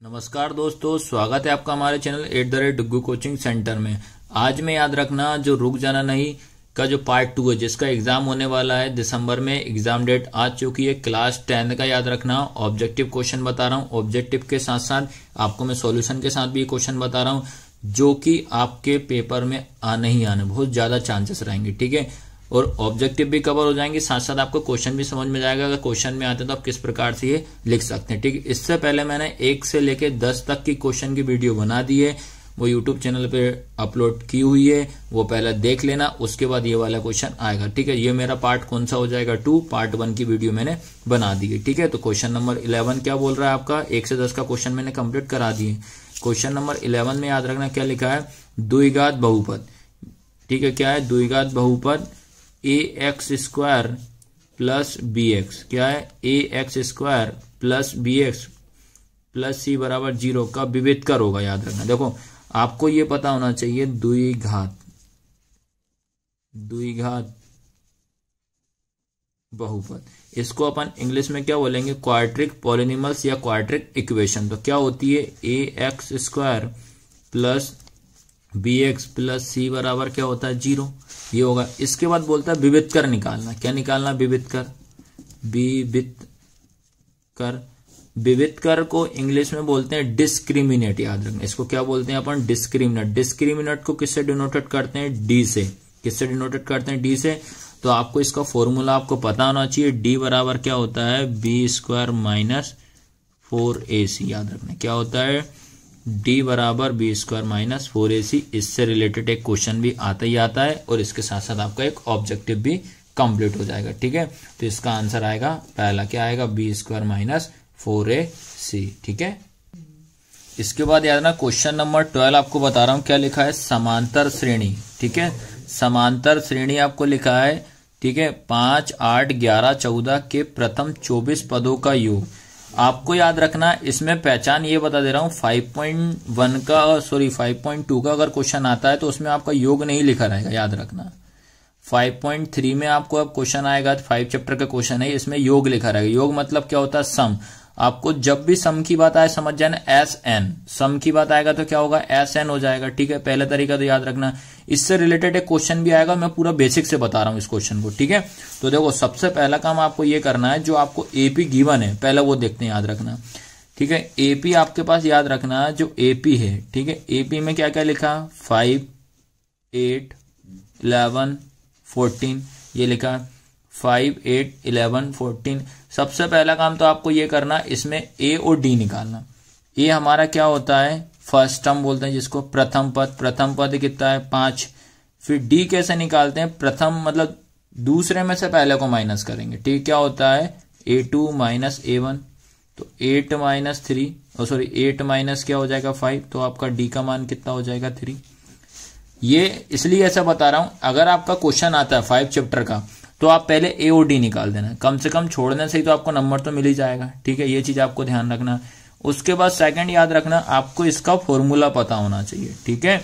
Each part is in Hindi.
नमस्कार दोस्तों, स्वागत है आपका हमारे चैनल @डुग्गू कोचिंग सेंटर में। आज में याद रखना जो रुक जाना नहीं का जो पार्ट 2 है, जिसका एग्जाम होने वाला है दिसंबर में। एग्जाम डेट आ चुकी है। क्लास 10 का याद रखना। ऑब्जेक्टिव क्वेश्चन बता रहा हूँ। ऑब्जेक्टिव के साथ साथ आपको मैं सॉल्यूशन के साथ भी क्वेश्चन बता रहा हूँ जो कि आपके पेपर में आने ही आने बहुत ज्यादा चांसेस रहेंगे। ठीक है, और ऑब्जेक्टिव भी कवर हो जाएंगे, साथ साथ आपको क्वेश्चन भी समझ में जाएगा। अगर क्वेश्चन में आते हैं तो आप किस प्रकार से ये लिख सकते हैं। ठीक है, इससे पहले मैंने 1 से लेके 10 तक की क्वेश्चन की वीडियो बना दी है, वो यूट्यूब चैनल पे अपलोड की हुई है, वो पहले देख लेना। उसके बाद ये वाला क्वेश्चन आएगा। ठीक है, ये मेरा पार्ट कौन सा हो जाएगा 2, पार्ट 1 की वीडियो मैंने बना दी है। ठीक है, तो क्वेश्चन नंबर 11 क्या बोल रहा है आपका, 1 से 10 का क्वेश्चन मैंने कंप्लीट करा दिए। क्वेश्चन नंबर 11 में याद रखना क्या लिखा है, द्विघात बहुपद। ठीक है, क्या है द्विघात बहुपद ax² प्लस bx। क्या है ax² plus bx plus c बराबर 0 का विविधकर होगा। याद रखना, देखो आपको ये पता होना चाहिए द्विघात बहुपद, इसको अपन इंग्लिश में क्या बोलेंगे, क्वाड्रिक पॉलिनॉमियल्स या क्वाड्रिक इक्वेशन। तो क्या होती है ax² plus bx plus c बराबर क्या होता है 0, ये होगा। इसके बाद बोलता है विविधकर निकालना। क्या निकालना, विविधकर को इंग्लिश में बोलते हैं डिस्क्रिमिनेट। याद रखना, इसको क्या बोलते हैं अपन, डिस्क्रिमिनेट। डिस्क्रिमिनेट को किससे डिनोटेड करते हैं, डी से। किससे डिनोटेड करते हैं, डी से। तो आपको इसका फॉर्मूला आपको पता होना चाहिए। डी बराबर क्या होता है, b² माइनस 4ac। याद रखना क्या होता है, d बराबर b² माइनस 4ac। इससे रिलेटेड एक क्वेश्चन भी आता ही आता है और इसके साथ साथ आपका एक ऑब्जेक्टिव भी कंप्लीट हो जाएगा। ठीक है, तो इसका आंसर आएगा पहला क्या आएगा, b² माइनस 4ac। ठीक है, इसके बाद याद ना क्वेश्चन नंबर 12 आपको बता रहा हूं क्या लिखा है, समांतर श्रेणी। ठीक है, समांतर श्रेणी आपको लिखा है। ठीक है, 5, 8, 11, 14 के प्रथम 24 पदों का योग। आपको याद रखना, इसमें पहचान ये बता दे रहा हूं, 5.1 का और 5.2 का अगर क्वेश्चन आता है तो उसमें आपका योग नहीं लिखा रहेगा। याद रखना 5.3 में आपको अब क्वेश्चन आएगा, 5 चैप्टर का क्वेश्चन है, इसमें योग लिखा रहेगा। योग मतलब क्या होता है, सम। आपको जब भी सम की बात आए समझ जाना SN, सम की बात आएगा तो क्या होगा, SN हो जाएगा। ठीक है, पहला तरीका तो याद रखना। इससे रिलेटेड एक क्वेश्चन भी आएगा, मैं पूरा बेसिक से बता रहा हूं इस क्वेश्चन को। ठीक है, तो देखो सबसे पहला काम आपको ये करना है, जो आपको AP गिवन है पहले वो देखते हैं। याद रखना, ठीक है, AP आपके पास याद रखना जो AP है। ठीक है, AP में क्या क्या लिखा, 5, 8, 11, 14 ये लिखा, 5, 8, 11, 14। सबसे पहला काम तो आपको ये करना, इसमें A और D निकालना। A हमारा क्या होता है, फर्स्ट टर्म बोलते हैं जिसको, प्रथम पद। प्रथम पद कितना है, 5। फिर D कैसे निकालते हैं, प्रथम मतलब दूसरे में से पहले को माइनस करेंगे। ठीक, क्या होता है A2 माइनस A1, तो 8 माइनस 3, 8 माइनस क्या हो जाएगा 5, तो आपका D का मान कितना हो जाएगा 3। ये इसलिए ऐसा बता रहा हूं, अगर आपका क्वेश्चन आता है 5 चैप्टर का तो आप पहले A और D निकाल देना, कम से कम छोड़ने से ही तो आपको नंबर तो मिल ही जाएगा। ठीक है, ये चीज आपको ध्यान रखना। उसके बाद सेकंड याद रखना, आपको इसका फॉर्मूला पता होना चाहिए। ठीक है,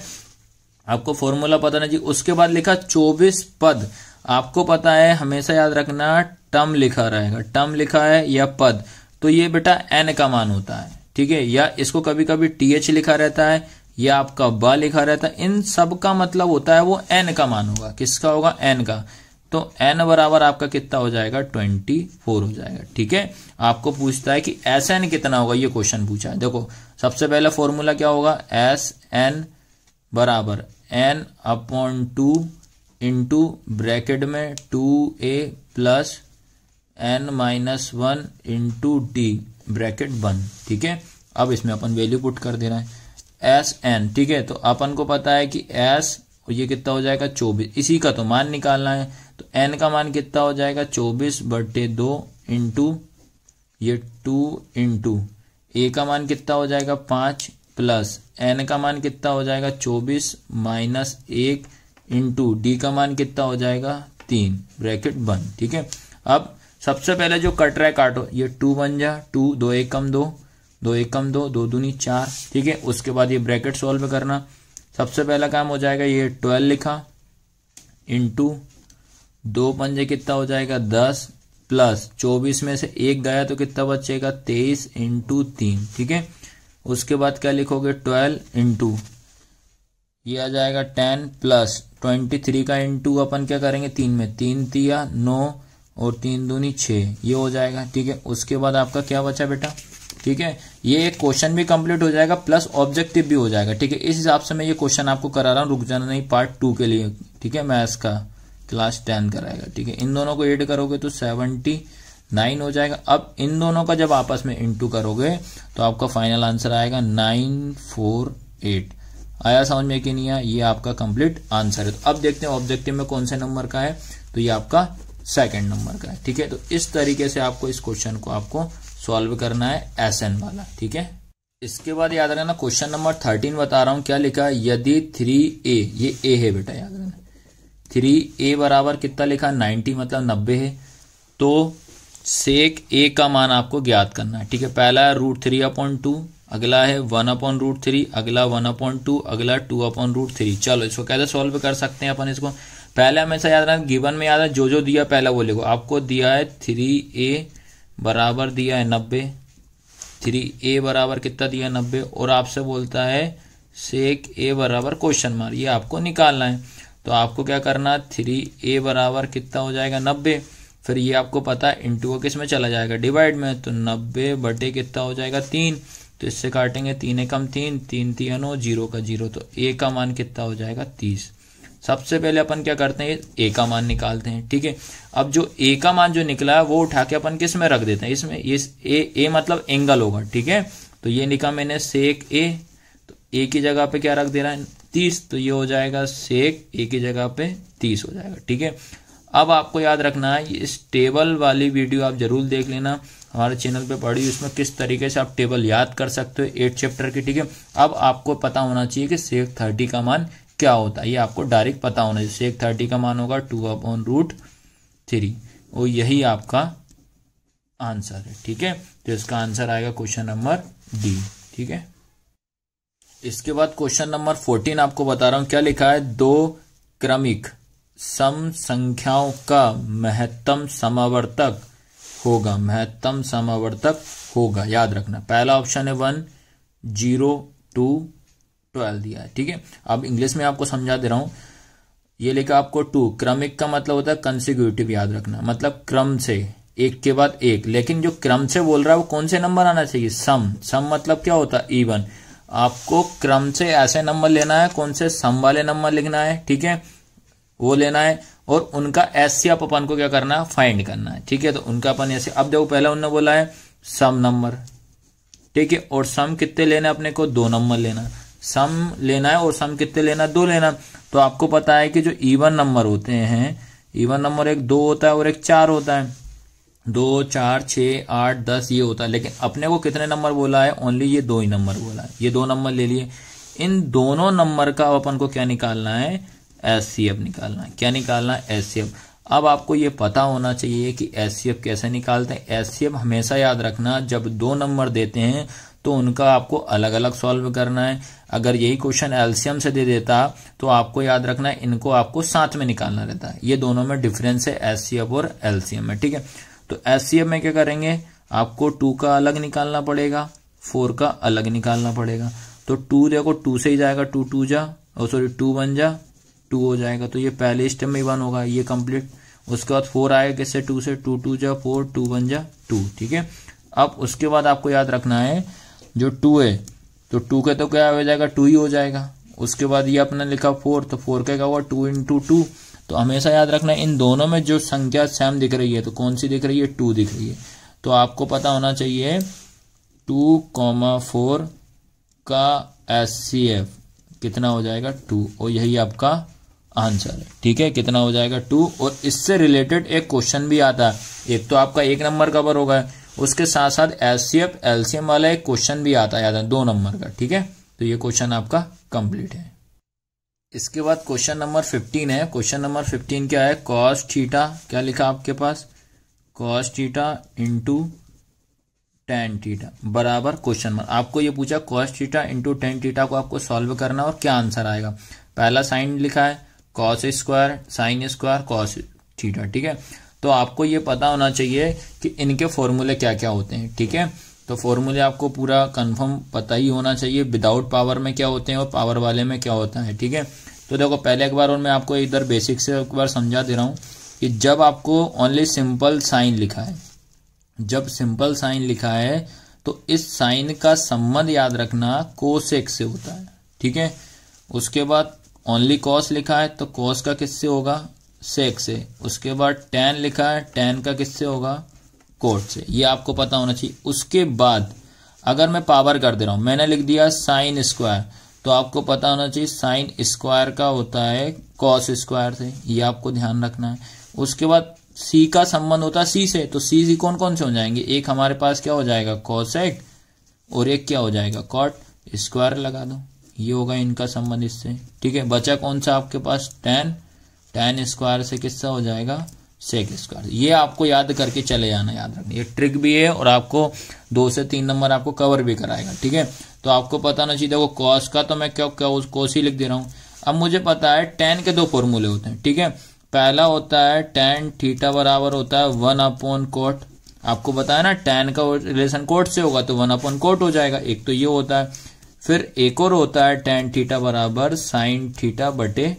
आपको फॉर्मूला पता होना चाहिए। उसके बाद लिखा 24 पद, आपको पता है हमेशा याद रखना टर्म लिखा रहेगा, टर्म लिखा है या पद, तो ये बेटा n का मान होता है। ठीक है, या इसको कभी कभी TH लिखा रहता है या आपका ब लिखा रहता है। इन सब का मतलब होता है वो n का मान होगा। किसका होगा, n का। तो n बराबर आपका कितना हो जाएगा, 24 हो जाएगा। ठीक है, आपको पूछता है कि SN कितना होगा, ये क्वेश्चन पूछा है। देखो सबसे पहला फॉर्मूला क्या होगा, SN बराबर n/2 इंटू ब्रैकेट में 2a plus n-1 into d bracket बंद। ठीक है, अब इसमें अपन वैल्यू पुट कर देना है SN। ठीक है, तो अपन को पता है कि S और ये कितना हो जाएगा 24, इसी का तो मान निकालना है। तो n का मान कितना हो जाएगा 24/2 इंटू ये 2 इंटू a का मान कितना हो जाएगा 5 प्लस n का मान कितना हो जाएगा 24 माइनस 1 इंटू d का मान कितना हो जाएगा 3 ब्रैकेट बंद। ठीक है, अब सबसे पहले जो कट रहा है काटो, ये 2 बन जा 2, 2 एकम 2, 2 एकम 2, 2 दूनी 4। ठीक है, उसके बाद ये ब्रैकेट सॉल्व करना। सबसे पहला काम हो जाएगा, ये 12 लिखा इंटू 2 पंजे कितना हो जाएगा 10 प्लस 24 में से 1 गया तो कितना बचेगा 23 इंटू 3। ठीक है, उसके बाद क्या लिखोगे 12 इंटू ये आ जाएगा 10 प्लस 23 का इंटू अपन क्या करेंगे 3 में, 3 तिया 9 और 3 दूनी 6, ये हो जाएगा। ठीक है, उसके बाद आपका क्या बचा बेटा, ठीक है, ये एक क्वेश्चन भी कंप्लीट हो जाएगा प्लस ऑब्जेक्टिव भी हो जाएगा। ठीक है, इस हिसाब से मैं ये क्वेश्चन आपको करा रहा हूँ, रुक जाना नहीं पार्ट 2 के लिए। ठीक है, मैथ्स का क्लास 10 कराएगा। ठीक है, इन दोनों को ऐड करोगे तो 79 हो जाएगा। अब इन दोनों का जब आपस में इंटू करोगे तो आपका फाइनल आंसर आएगा 948। आया समझ में कि नहीं आया, ये आपका कंप्लीट आंसर है। तो अब देखते हैं ऑब्जेक्टिव में कौन से नंबर का है, तो ये आपका सेकंड नंबर का है। ठीक है, तो इस तरीके से आपको इस क्वेश्चन को आपको सॉल्व करना है एसएन वाला। ठीक है, इसके बाद याद रखना क्वेश्चन नंबर 13 बता रहा हूं क्या लिखा है, यदि 3a, ये a है बेटा, याद रखना 3a बराबर कितना लिखा 90 मतलब 90 है, तो सेक a का मान आपको ज्ञात करना है। ठीक है, पहला है √3/2, अगला है 1/√3, अगला 1/2, अगला 2/√3। चलो इसको कैसे सॉल्व कर सकते हैं अपन इसको, पहले हमेशा याद रखना गिवन में याद है जो दिया पहला वो लिखो। आपको दिया है 3a बराबर दिया है 90, 3a बराबर कितना दिया 90, और आपसे बोलता है सेक a बराबर क्वेश्चन मार्क, ये आपको निकालना है। तो आपको क्या करना, 3a बराबर कितना हो जाएगा 90, फिर ये आपको पता है इंटू किस में चला जाएगा डिवाइड में, तो 90 बटे कितना हो जाएगा 3, तो इससे काटेंगे 3 एकम 3, 3 3 9, 0 का 0, तो a का मान कितना हो जाएगा 30। सबसे पहले अपन क्या करते हैं a का मान निकालते हैं। ठीक है, अब जो a का मान जो निकला है वो उठा के अपन किस में रख देते हैं, इसमें, ये a मतलब एंगल होगा। ठीक है, तो ये लिखा मैंने सेक a, तो a की जगह पे क्या रख देना है 30, तो ये हो जाएगा सेक a की जगह पे 30 हो जाएगा। ठीक है, अब आपको याद रखना है इस टेबल वाली वीडियो आप जरूर देख लेना, हमारे चैनल पे पड़ी, उसमें किस तरीके से आप टेबल याद कर सकते हो 8 चैप्टर की। ठीक है, अब आपको पता होना चाहिए कि सेक 30 का मान क्या होता है, ये आपको डायरेक्ट पता होना चाहिए। सेक 30 का मान होगा 2/√3, और यही आपका आंसर है। ठीक है, तो इसका आंसर आएगा क्वेश्चन नंबर डी। ठीक है, इसके बाद क्वेश्चन नंबर 14 आपको बता रहा हूं क्या लिखा है, 2 क्रमिक सम संख्याओं का महत्तम समावर्तक होगा, महत्तम समावर्तक होगा। याद रखना पहला ऑप्शन है 1, 0, 2, 12 दिया है। ठीक है, अब इंग्लिश में आपको समझा दे रहा हूं, ये लिखा आपको 2, क्रमिक का मतलब होता है कंसेक्यूटिव, याद रखना मतलब क्रम से एक के बाद एक, लेकिन जो क्रम से बोल रहा है वो कौन से नंबर आना चाहिए, सम। सम मतलब क्या होता है इवन, आपको क्रम से ऐसे नंबर लेना है, कौन से सम वाले नंबर लिखना है। ठीक है, वो लेना है, और उनका एचसीएफ अपन को क्या करना है फाइंड करना है। ठीक है, तो उनका अपन ऐसे, अब देखो पहला उन्होंने बोला है सम नंबर। ठीक है, और सम कितने लेना है अपने को, 2 नंबर लेना, सम लेना है, और सम कितने लेना, 2 लेना। तो आपको पता है कि जो इवन नंबर होते हैं, इवन नंबर एक 2 होता है और एक 4 होता है, 2, 4, 6, 8, 10 ये होता है, लेकिन अपने को कितने नंबर बोला है, ओनली ये 2 ही नंबर बोला है, ये 2 नंबर ले लिए। इन दोनों नंबर का अपन को क्या निकालना है, एचसीएफ निकालना है। क्या निकालना है, एचसीएफ। अब आपको ये पता होना चाहिए कि एचसीएफ कैसे निकालते हैं। एचसीएफ हमेशा याद रखना, जब 2 नंबर देते हैं तो उनका आपको अलग अलग सॉल्व करना है। अगर यही क्वेश्चन एलसीएम से दे देता तो आपको याद रखना है इनको आपको साथ में निकालना रहता है। ये दोनों में डिफरेंस है एचसीएफ और एलसीएम में। ठीक है, तो एचसीएफ में क्या करेंगे, आपको 2 का अलग निकालना पड़ेगा, 4 का अलग निकालना पड़ेगा। तो 2 देखो 2 से ही जाएगा, 2 2 जा, और सॉरी 2 1 जा 2 हो जाएगा, तो ये पहले स्टेप में 1 होगा, ये कंप्लीट। उसके बाद 4 आएगा किससे, 2 से, 2 2 जा 4, 2 1 जा 2। ठीक है, अब उसके बाद आपको याद रखना है जो 2 है, तो 2 के तो क्या हो जाएगा, 2 ही हो जाएगा। उसके बाद ये अपने लिखा 4, तो 4 का क्या हुआ 2 × 2। तो हमेशा याद रखना इन दोनों में जो संख्या सेम दिख रही है, तो कौन सी दिख रही है, 2 दिख रही है। तो आपको पता होना चाहिए 2,4 का एचसीएफ कितना हो जाएगा 2, और यही आपका आंसर है। ठीक है, कितना हो जाएगा 2। और इससे रिलेटेड एक क्वेश्चन भी आता है, एक तो आपका 1 नंबर कवर होगा, उसके साथ साथ एचसीएफ एलसीएम वाला एक क्वेश्चन भी आता है, याद है 2 नंबर का। ठीक है, तो ये क्वेश्चन आपका कंप्लीट है। इसके बाद क्वेश्चन नंबर 15 है। क्वेश्चन नंबर 15 क्या है, कॉस थीटा, क्या लिखा आपके पास, cos theta into ten theta बराबर क्वेश्चन मार्क। आपको ये पूछा cos theta into ten theta को आपको सॉल्व करना और क्या आंसर आएगा। पहला साइन लिखा है cos square sine square cos theta. ठीक है, तो आपको ये पता होना चाहिए कि इनके फॉर्मूले क्या क्या होते हैं। ठीक है, तो फॉर्मूले आपको पूरा कंफर्म पता ही होना चाहिए, विदाउट पावर में क्या होते हैं और पावर वाले में क्या होता है। ठीक है, तो देखो पहले एक बार और मैं आपको इधर बेसिक से एक बार समझा दे रहा हूँ कि जब आपको ओनली सिंपल साइन लिखा है, जब सिंपल साइन लिखा है तो इस साइन का संबंध याद रखना कोसेक से होता है। ठीक है, उसके बाद ओनली कॉस लिखा है तो कॉस का किससे होगा, सेक से। उसके बाद टैन लिखा है, टैन का किससे होगा, कोट से। ये आपको पता होना चाहिए। उसके बाद अगर मैं पावर कर दे रहा हूं, मैंने लिख दिया साइन स्क्वायर, तो आपको पता होना चाहिए साइन स्क्वायर का होता है कॉस स्क्वायर से, ये आपको ध्यान रखना है। उसके बाद सी का संबंध होता है सी से, तो सी कौन कौन से हो जाएंगे, एक हमारे पास क्या हो जाएगा कोसेक और एक क्या हो जाएगा कॉट, स्क्वायर लगा दो, ये होगा इनका संबंध इससे। ठीक है, बचा कौन सा आपके पास, टैन, टैन स्क्वायर से किससा हो जाएगा, सेक स्क्वायर। ये आपको याद करके चले जाना, याद रखना, ये ट्रिक भी है और आपको 2 से 3 नंबर आपको कवर भी कराएगा। ठीक है, तो आपको पता होना चाहिए। देखो कॉस का तो मैं क्या कोस ही लिख दे रहा हूं। अब मुझे पता है टैन के 2 फॉर्मूले होते हैं। ठीक है, पहला होता है टैन थीटा बराबर होता है 1 कोट, आपको बताया ना टैन का रिलेशन कोट से होगा तो 1 कोट हो जाएगा, एक तो ये होता है। फिर एक और होता है टैन थीटा बराबर साइन थीटा बटे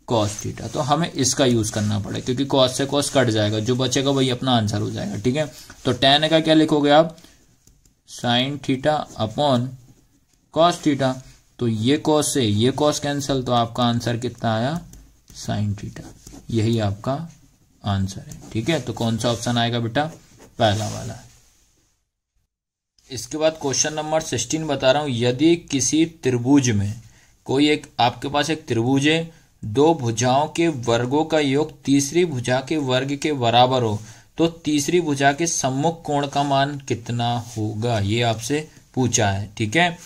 कॉस थीटा, तो हमें इसका यूज करना पड़ेगा क्योंकि कॉस से कॉस कट जाएगा, जो बचेगा वही अपना आंसर हो जाएगा। ठीक है, तो टैन का क्या लिखोगे आप, sine theta upon cos theta, तो ये कॉस से ये कॉस कैंसिल, तो आपका आंसर कितना आया, साइन थीटा, यही आपका आंसर है। ठीक है, तो कौन सा ऑप्शन आएगा बेटा, पहला वाला। इसके बाद क्वेश्चन नंबर 16 बता रहा हूं, यदि किसी त्रिभुज में कोई एक आपके पास एक त्रिभुज है, 2 भुजाओं के वर्गों का योग तीसरी भुजा के वर्ग के बराबर हो, तो तीसरी भुजा के सम्मुख कोण का मान कितना होगा, ये आपसे पूछा है। ठीक है,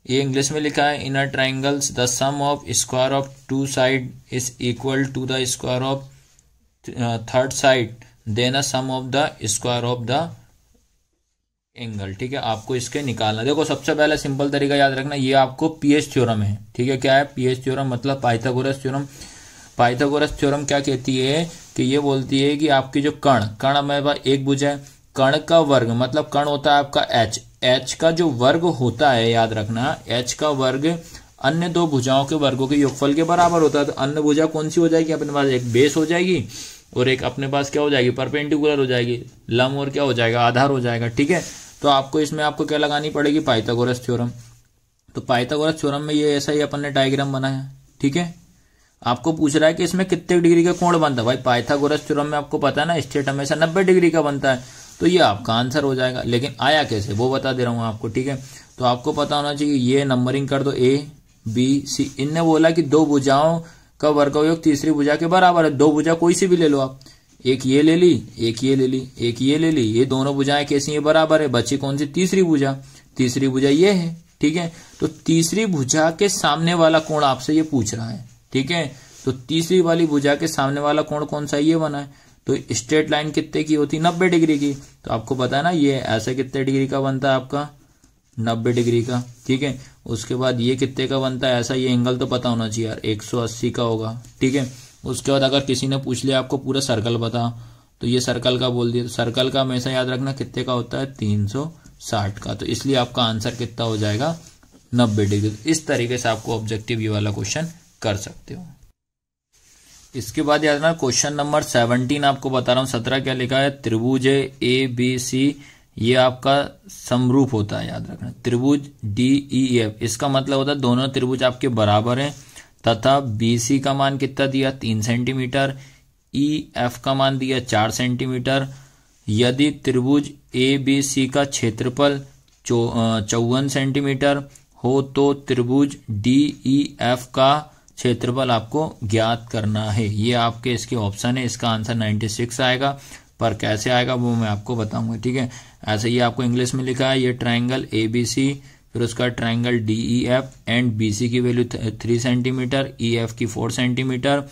ये इंग्लिश में लिखा है, in a triangles the sum of square of 2 side is equal to the square of 3rd side, then a sum of the square of the angle. ठीक है, आपको इसके निकालना। देखो सबसे पहले सिंपल तरीका याद रखना, ये आपको पीएच थ्योरम है। ठीक है, क्या है पीएच थ्योरम, मतलब पाइथागोरस थ्योरम। पाइथागोरस थ्योरम क्या कहती है कि ये बोलती है कि आपकी जो कण हमारे पास एक भुजा है, कण का वर्ग, मतलब कण होता है आपका एच, एच का जो वर्ग होता है याद रखना, एच का वर्ग अन्य 2 भुजाओं के वर्गों के योगफल के बराबर होता है। तो अन्य भुजा कौन सी हो जाएगी अपने पास, एक बेस हो जाएगी और एक अपने पास क्या हो जाएगी, परपेंडिकुलर हो जाएगी, लंब और क्या हो जाएगा, आधार हो जाएगा। ठीक है, तो आपको इसमें आपको क्या लगानी पड़ेगी, पाइथागोरस थ्योरम। तो पाइथागोरस थ्योरम में ये ऐसा ही अपन ने डायग्राम बनाया। ठीक है, आपको पूछ रहा है कि इसमें कितने डिग्री का कोण बनता है, भाई पाइथागोरस थ्योरम में आपको पता है ना स्ट्रेट हमेशा 90 डिग्री का बनता है, तो ये आपका आंसर हो जाएगा। लेकिन आया कैसे वो बता दे रहा हूं आपको। ठीक है, तो आपको पता होना चाहिए, ये नंबरिंग कर दो A B C। इनने बोला कि 2 भुजाओं का वर्गयोग तीसरी भुजा के बराबर है, 2 भुजा कोई सी भी ले लो आप, एक ये ले ली, एक ये ले ली, एक ये ले ली, ये दोनों भुजाएं कैसी है, बराबर है, बची कौन सी, तीसरी भुजा, तीसरी भुजा ये है। ठीक है, तो तीसरी भुजा के सामने वाला कोण आपसे ये पूछ रहा है। ठीक है, तो तीसरी वाली भुजा के सामने वाला कोण कौन सा, ये बना है, तो स्ट्रेट लाइन कितने की होती है, 90 डिग्री की। तो आपको पता है ना ये ऐसे कितने डिग्री का बनता है आपका, 90 डिग्री का। ठीक है, उसके बाद ये कितने का बनता है, ऐसा ये एंगल तो पता होना चाहिए यार, 180 का होगा। ठीक है, उसके बाद अगर किसी ने पूछ लिया आपको पूरा सर्कल बता, तो ये सर्कल का बोल दिया, तो सर्कल का हमेशा याद रखना कितने का होता है, 360 का। तो इसलिए आपका आंसर कितना हो जाएगा, 90 डिग्री। इस तरीके से आपको ऑब्जेक्टिव ये वाला क्वेश्चन कर सकते हो। इसके बाद याद रखना क्वेश्चन नंबर 17 आपको बता रहा हूं, 17 क्या लिखा है, त्रिभुज ABC, ये आपका समरूप होता है, याद रखना, त्रिभुज DEF, इसका मतलब होता है दोनों त्रिभुज आपके बराबर हैं, तथा BC का मान कितना दिया, 3 सेंटीमीटर, EF का मान दिया 4 सेंटीमीटर। यदि त्रिभुज ABC का क्षेत्रफल 54 सेंटीमीटर हो, तो त्रिभुज DEF का क्षेत्रफल आपको ज्ञात करना है। ये आपके इसके ऑप्शन है, इसका आंसर 96 आएगा, पर कैसे आएगा वो मैं आपको बताऊंगा। ठीक है, ऐसे ही आपको इंग्लिश में लिखा है, ये ट्राइंगल ABC, फिर उसका ट्राइंगल DEF एंड BC की वैल्यू 3 सेंटीमीटर, EF की 4 centimetre.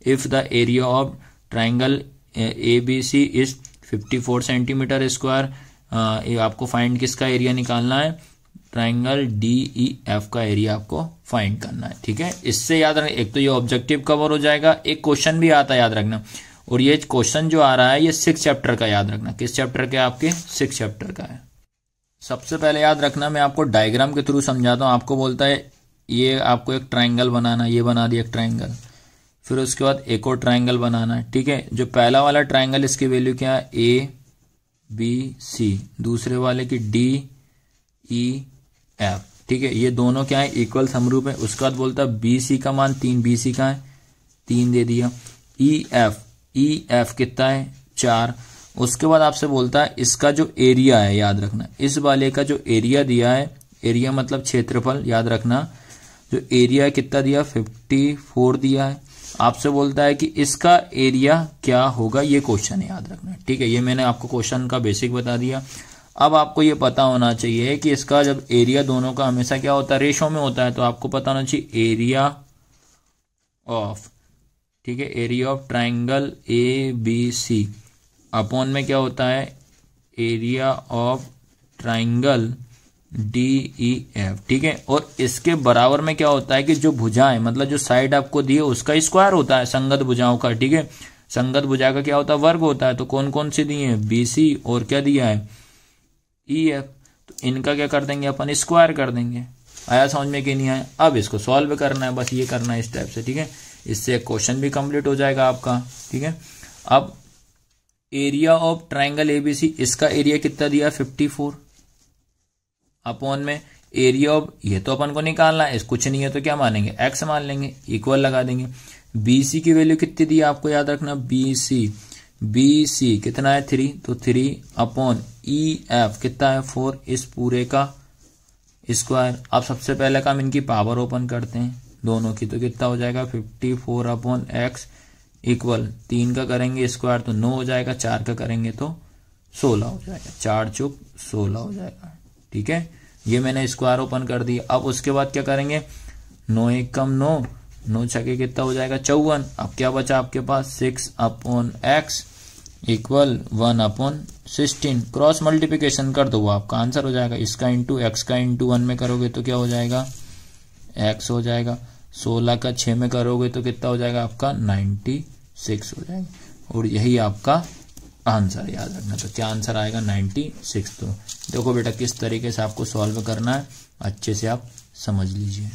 If the area of triangle ABC is 54 centimetre square, ये आपको फाइंड किसका एरिया निकालना है, ट्राइंगल DEF का एरिया आपको फाइंड करना है। ठीक है, इससे याद रखना, एक तो ये ऑब्जेक्टिव कवर हो जाएगा, एक क्वेश्चन भी आता है याद रखना, और ये क्वेश्चन जो आ रहा है ये 6 चैप्टर का, याद रखना किस चैप्टर के, आपके 6 चैप्टर का है। सबसे पहले याद रखना, मैं आपको डायग्राम के थ्रू समझाता हूँ। आपको बोलता है ये आपको एक ट्रायंगल बनाना, ये बना दिया एक ट्रायंगल, फिर उसके बाद एक और ट्रायंगल बनाना है, ठीक है। जो पहला वाला ट्रायंगल इसकी वैल्यू क्या है, ए बी सी, दूसरे वाले की डी ई एफ, ठीक है। ये दोनों क्या है, इक्वल समरूप है। उसके बाद बोलता है बी सी का मान 3, बी सी का है 3 दे दिया। ई एफ कितना है 4। उसके बाद आपसे बोलता है इसका जो एरिया है, याद रखना इस वाले का जो एरिया दिया है, एरिया मतलब क्षेत्रफल, याद रखना जो एरिया कितना दिया 54 दिया है। आपसे बोलता है कि इसका एरिया क्या होगा, ये क्वेश्चन है, याद रखना, ठीक है। ये मैंने आपको क्वेश्चन का बेसिक बता दिया। अब आपको ये पता होना चाहिए कि इसका जब एरिया दोनों का हमेशा क्या होता है, रेशो में होता है, तो आपको पता होना चाहिए एरिया ऑफ, ठीक है, area of triangle A B C upon में क्या होता है, area of triangle D E F, ठीक है। और इसके बराबर में क्या होता है कि जो भुजाएं मतलब जो साइड आपको दी है उसका स्क्वायर होता है संगत भुजाओं का, ठीक है। संगत भुजा का क्या होता है, वर्ग होता है। तो कौन कौन सी दी है, बी सी और क्या दिया है, ई एफ। तो इनका क्या कर देंगे अपन, स्क्वायर कर देंगे। आया समझ में कि नहीं आया? अब इसको सॉल्व करना है, बस ये करना है इस टाइप से, ठीक है। इससे क्वेश्चन भी कंप्लीट हो जाएगा आपका, ठीक है। अब एरिया ऑफ ट्राइंगल एबीसी, इसका एरिया कितना दिया 54 अपॉन में एरिया ऑफ, ये तो अपन को निकालना है, कुछ नहीं है तो क्या मानेंगे, एक्स मान लेंगे, इक्वल लगा देंगे। बीसी की वैल्यू कितनी दी है आपको याद रखना, बीसी कितना है 3, तो 3 अपॉन ई एफ कितना है 4, इस पूरे का स्क्वायर। अब सबसे पहले काम इनकी पावर ओपन करते हैं दोनों की, तो कितना हो जाएगा 54 अपॉन एक्स इक्वल 3 का करेंगे स्क्वायर तो 9 हो जाएगा, 4 का करेंगे तो 16 हो जाएगा, 4 चौक 16 हो जाएगा, ठीक है। ये मैंने स्क्वायर ओपन कर दिया। अब उसके बाद क्या करेंगे, 9 1 कम 9, 9 छके कितना हो जाएगा 54। अब क्या बचा आपके पास 6 upon x equal 1 upon 16। Cross multiplication कर दो, वो आपका आंसर हो जाएगा। इसका इंटू एक्स का इंटू 1 में करोगे तो क्या हो जाएगा, एक्स हो जाएगा। 16 का 6 में करोगे तो कितना हो जाएगा आपका 96 हो जाएगा। और यही आपका आंसर, याद रखना। तो क्या आंसर आएगा 96। तो देखो बेटा किस तरीके से आपको सॉल्व करना है, अच्छे से आप समझ लीजिए।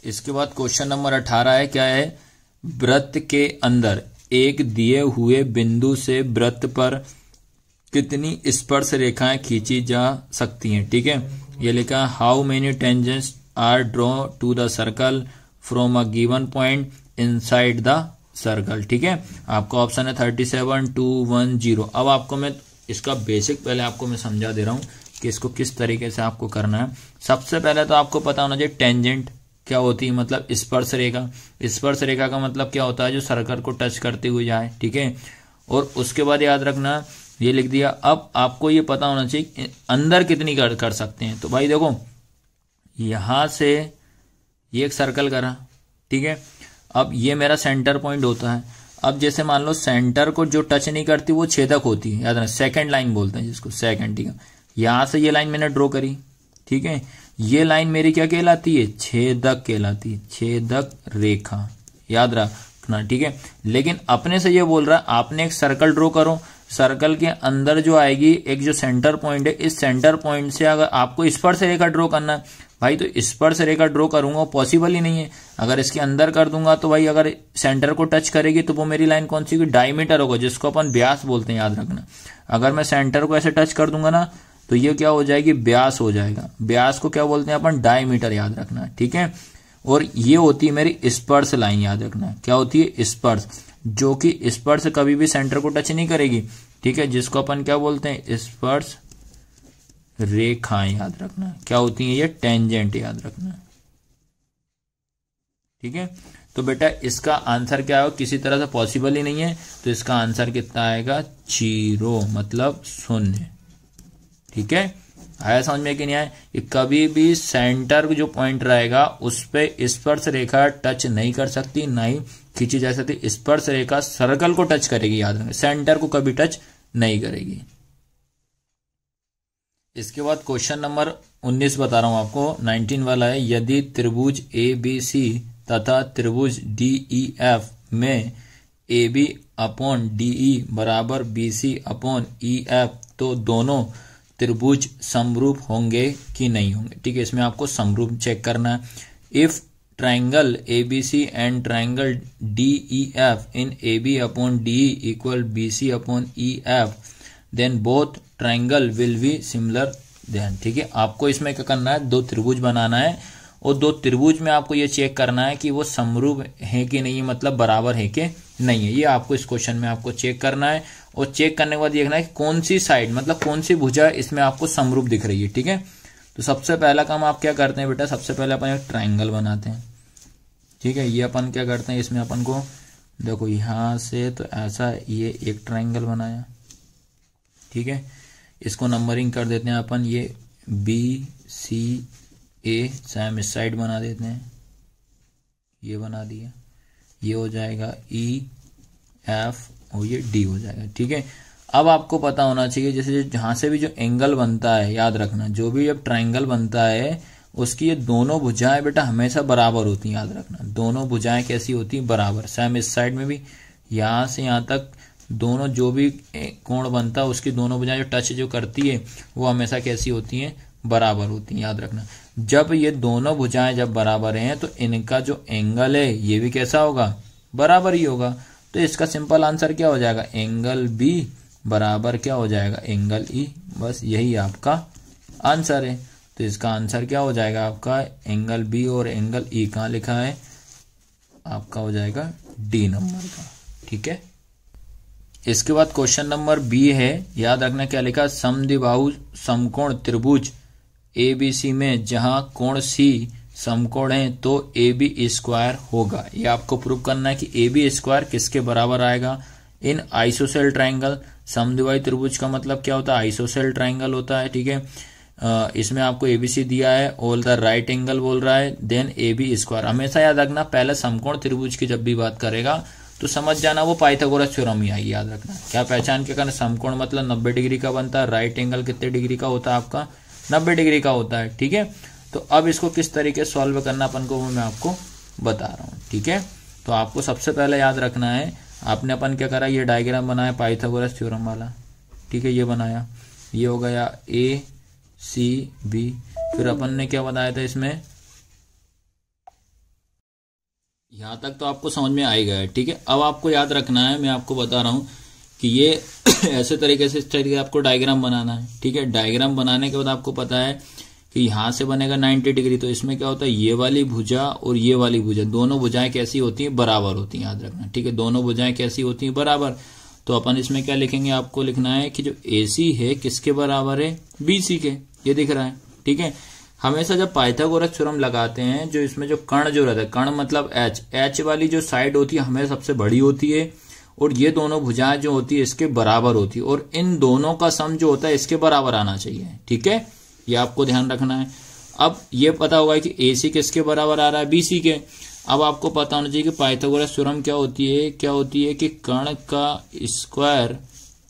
इसके बाद क्वेश्चन नंबर 18 है, क्या है, वृत्त के अंदर एक दिए हुए बिंदु से वृत्त पर कितनी स्पर्श रेखाएं खींची जा सकती हैं, ठीक है। ये लिखा है how many tangents are draw to the circle from a given point inside the circle, ठीक है। आपका ऑप्शन है 37 2 1 0। अब आपको मैं इसका बेसिक पहले आपको मैं समझा दे रहा हूं कि इसको किस तरीके से आपको करना है। सबसे पहले तो आपको पता होना चाहिए टेंजेंट क्या होती है, मतलब स्पर्श रेखा। स्पर्श रेखा का मतलब क्या होता है, जो सर्कल को टच करते हुए जाए, ठीक है। और उसके बाद याद रखना ये लिख दिया। अब आपको ये पता होना चाहिए अंदर कितनी कर सकते हैं। तो भाई देखो यहां से ये एक सर्कल करा, ठीक है। अब ये मेरा सेंटर पॉइंट होता है। अब जैसे मान लो सेंटर को जो टच नहीं करती वो छेदक होती है, याद रखना, सेकंड लाइन बोलते हैं जिसको, सेकंड, ठीक है। यहां से ये लाइन मैंने ड्रॉ करी, ठीक है। ये लाइन मेरी क्या कहलाती है, छेदक कहलाती है, छेदक रेखा, याद रखना, ठीक है। लेकिन अपने से ये बोल रहा है आपने एक सर्कल ड्रॉ करो, सर्कल के अंदर जो आएगी एक जो सेंटर पॉइंट है, इस सेंटर पॉइंट से अगर आपको स्पर्श रेखा ड्रॉ करना है भाई, तो स्पर्श रेखा ड्रॉ करूंगा पॉसिबल ही नहीं है। अगर इसके अंदर कर दूंगा तो भाई अगर सेंटर को टच करेगी तो वो मेरी लाइन कौन सी होगी, डायमीटर होगा, जिसको अपन व्यास बोलते हैं, याद रखना। अगर मैं सेंटर को ऐसे टच कर दूंगा ना तो ये क्या हो जाएगी, व्यास हो जाएगा। व्यास को क्या बोलते हैं अपन, डायमीटर, याद रखना, ठीक है। और ये होती है मेरी स्पर्श लाइन, याद रखना क्या होती है, स्पर्श, जो कि स्पर्श कभी भी सेंटर को टच नहीं करेगी, ठीक है, जिसको अपन क्या बोलते हैं, स्पर्श रेखाएं, याद रखना क्या होती है, ये टेंजेंट, याद रखना, ठीक है। तो बेटा इसका आंसर क्या है, किसी तरह से पॉसिबल ही नहीं है, तो इसका आंसर कितना आएगा 0, मतलब 0, ठीक है। आया समझ में कि नहीं आया? कि कभी भी सेंटर जो पॉइंट रहेगा उस पे स्पर्श रेखा टच नहीं कर सकती, ना ही खींची जा सकती। स्पर्श रेखा सर्कल को टच करेगी, याद रखें, सेंटर को कभी टच नहीं करेगी। इसके बाद क्वेश्चन नंबर 19 बता रहा हूं आपको, 19 वाला है, यदि त्रिभुज ABC तथा त्रिभुज DEF में AB अपॉन DE बराबर BC अपॉन EF, तो दोनों त्रिभुज समरूप होंगे कि नहीं होंगे। ठीक है, इसमें आपको समरूप चेक करना है। If triangle ABC and triangle DEF in AB upon DE equal BC upon EF then both triangle will be similar then. ठीक है, आपको इसमें क्या करना है, दो त्रिभुज बनाना है और दो त्रिभुज में आपको ये चेक करना है कि वो समरूप है कि नहीं, मतलब बराबर है कि नहीं है। ये आपको इस क्वेश्चन में आपको चेक करना है और चेक करने के बाद देखना है कि कौन सी साइड, मतलब कौन सी भुजा इसमें आपको समरूप दिख रही है। ठीक है, तो सबसे पहला काम आप क्या करते हैं बेटा, सबसे पहले अपन एक ट्राइंगल बनाते हैं। ठीक है, ये अपन क्या करते हैं, इसमें अपन को देखो यहां से तो ऐसा ये एक ट्राइंगल बनाया। ठीक है, इसको नंबरिंग कर देते हैं अपन, ये BCA सेम इस साइड बना देते हैं, ये बना दिया, ये हो जाएगा EF और ये D हो जाएगा। ठीक है, अब आपको पता होना चाहिए जैसे जहां से भी जो एंगल बनता है, याद रखना जो भी अब ट्राइंगल बनता है उसकी ये दोनों भुजाएं बेटा हमेशा बराबर होती हैं। याद रखना दोनों भुजाएं कैसी होती हैं, बराबर। सेम इस साइड में भी यहां से यहां तक दोनों जो भी कोण बनता है उसकी दोनों भुजाएं जो टच जो करती है वो हमेशा कैसी होती हैं, बराबर होती हैं। याद रखना जब ये दोनों भुजाएं जब बराबर हैं तो इनका जो एंगल है ये भी कैसा होगा, बराबर ही होगा। तो इसका सिंपल आंसर क्या हो जाएगा, एंगल B बराबर क्या हो जाएगा, एंगल E। बस यही आपका आंसर है। तो इसका आंसर क्या हो जाएगा आपका, एंगल B और एंगल E कहाँ लिखा है, आपका हो जाएगा D नंबर का। ठीक है, इसके बाद क्वेश्चन नंबर B है, याद रखना क्या लिखा, समद्विबाहु समकोण त्रिभुज ABC में जहां कोण C समकोण है तो AB स्क्वायर होगा। ये आपको प्रूव करना है कि AB स्क्वायर किसके बराबर आएगा, इन आइसोसेल ट्राइंगल। समद्विबाहु त्रिभुज का मतलब क्या होता है, आइसोसेल ट्राइंगल होता है। ठीक है, इसमें आपको ABC दिया है और द राइट एंगल बोल रहा है, देन AB स्क्वायर। हमेशा याद रखना पहले समकोण त्रिभुज की जब भी बात करेगा तो समझ जाना वो पाइथागोरस थ्योरम ही आएगी। याद रखना क्या पहचान के करना, समकोण मतलब 90 डिग्री का बनता है, राइट एंगल कितने डिग्री का होता है आपका, 90 डिग्री का होता है। ठीक है, तो अब इसको किस तरीके से सॉल्व करना अपन को वो मैं आपको बता रहा हूँ। ठीक है, तो आपको सबसे पहले याद रखना है, आपने अपन क्या करा, ये डायग्राम बनाया पाइथागोरस थ्योरम वाला। ठीक है, ये बनाया, ये हो गया ACB। फिर अपन ने क्या बताया था इसमें, यहां तक तो आपको समझ में आ ही गया। ठीक है, अब आपको याद रखना है, मैं आपको बता रहा हूं कि ये ऐसे तरीके से इस तरीके आपको डायग्राम बनाना है। ठीक है, डायग्राम बनाने के बाद आपको पता है कि यहां से बनेगा 90 डिग्री, तो इसमें क्या होता है, ये वाली भुजा और ये वाली भुजा दोनों भुजाएं कैसी होती हैं, बराबर होती हैं। याद रखना। ठीक है, दोनों भुजाएं कैसी होती हैं, बराबर। तो अपन इसमें क्या लिखेंगे, आपको लिखना है कि जो AC है किसके बराबर है, BC के। ये दिख रहा है। ठीक है, हमेशा जब पाइथागोरस थ्योरम लगाते हैं, जो इसमें जो कर्ण जो रहता है, कर्ण मतलब H वाली जो साइड होती है हमेशा सबसे बड़ी होती है और ये दोनों भुजाएं जो होती है इसके बराबर होती है और इन दोनों का सम जो होता है इसके बराबर आना चाहिए। ठीक है, ये आपको ध्यान रखना है। अब ये पता होगा कि AC किसके बराबर आ रहा है, BC के। अब आपको पता होना चाहिए कि पाइथागोरस थ्योरम क्या होती है, कि कर्ण का स्क्वायर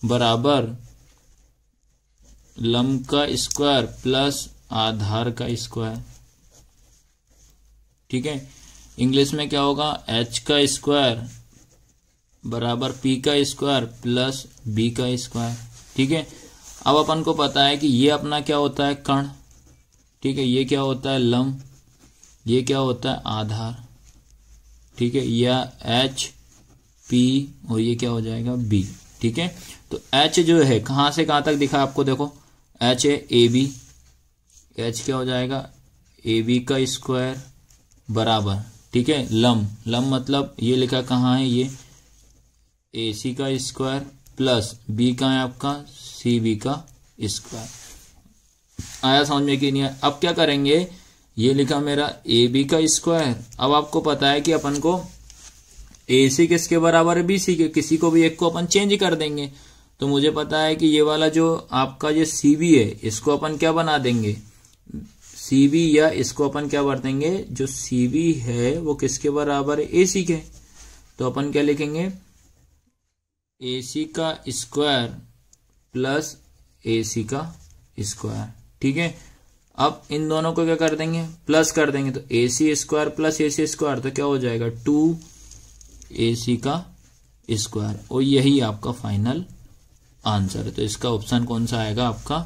बराबर लंब का स्क्वायर प्लस आधार का स्क्वायर। ठीक है, इंग्लिश में क्या होगा, H का स्क्वायर बराबर P का स्क्वायर प्लस B का स्क्वायर। ठीक है, अब अपन को पता है कि ये अपना क्या होता है, कर्ण। ठीक है, ये क्या होता है, लंब। ये क्या होता है, आधार। ठीक है, या H P और ये क्या हो जाएगा, B। ठीक है, तो H जो है कहां से कहां तक दिखा आपको, देखो H है AB, H क्या हो जाएगा, AB का स्क्वायर बराबर। ठीक है, लंब मतलब ये लिखा कहाँ है, ये AC का स्क्वायर प्लस B का है आपका CB का स्क्वायर। आया समझ में कि नहीं आया। अब क्या करेंगे, ये लिखा मेरा AB का स्क्वायर। अब आपको पता है कि अपन को AC किसके बराबर है, BC के। किसी को भी एक को अपन चेंज कर देंगे। तो मुझे पता है कि ये वाला जो आपका ये CB है इसको अपन क्या बना देंगे, CB, या इसको अपन क्या कर देंगे, जो CB है वो किसके बराबर है, AC के। तो अपन क्या लिखेंगे, AC का स्क्वायर प्लस AC का स्क्वायर। ठीक है, अब इन दोनों को क्या कर देंगे, प्लस कर देंगे। तो AC square plus AC square तो क्या हो जाएगा, 2AC का स्क्वायर। और यही आपका फाइनल आंसर है। तो इसका ऑप्शन कौन सा आएगा, आपका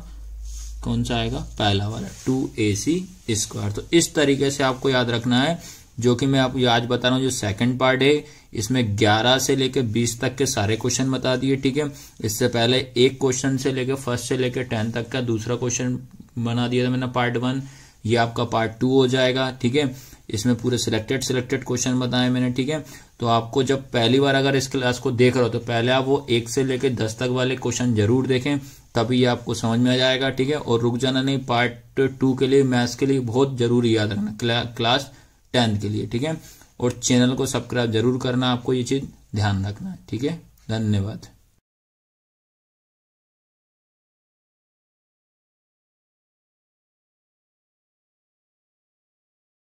कौन सा आएगा, पहला वाला 2ac²। तो इस तरीके से आपको याद रखना है, जो कि मैं आपको आज बता रहा हूँ। जो सेकंड पार्ट है इसमें 11 से लेकर 20 तक के सारे क्वेश्चन बता दिए, ठीक है। इससे पहले एक क्वेश्चन से लेकर फर्स्ट से लेकर 10 तक का दूसरा क्वेश्चन बना दिया था मैंने पार्ट 1, ये आपका पार्ट 2 हो जाएगा, ठीक है। इसमें पूरे सिलेक्टेड क्वेश्चन बताए मैंने, ठीक है। तो आपको जब पहली बार अगर इस क्लास को देख रहे हो तो पहले आप वो 1 से लेकर 10 तक वाले क्वेश्चन जरूर देखें, तभी ये आपको समझ में आ जाएगा, ठीक है। और रुक जाना नहीं, पार्ट 2 के लिए मैथ्स के लिए बहुत जरूरी याद रखना क्लास 10 के लिए, ठीक है। और चैनल को सब्सक्राइब जरूर करना, आपको ये चीज ध्यान रखना है, ठीक है। धन्यवाद।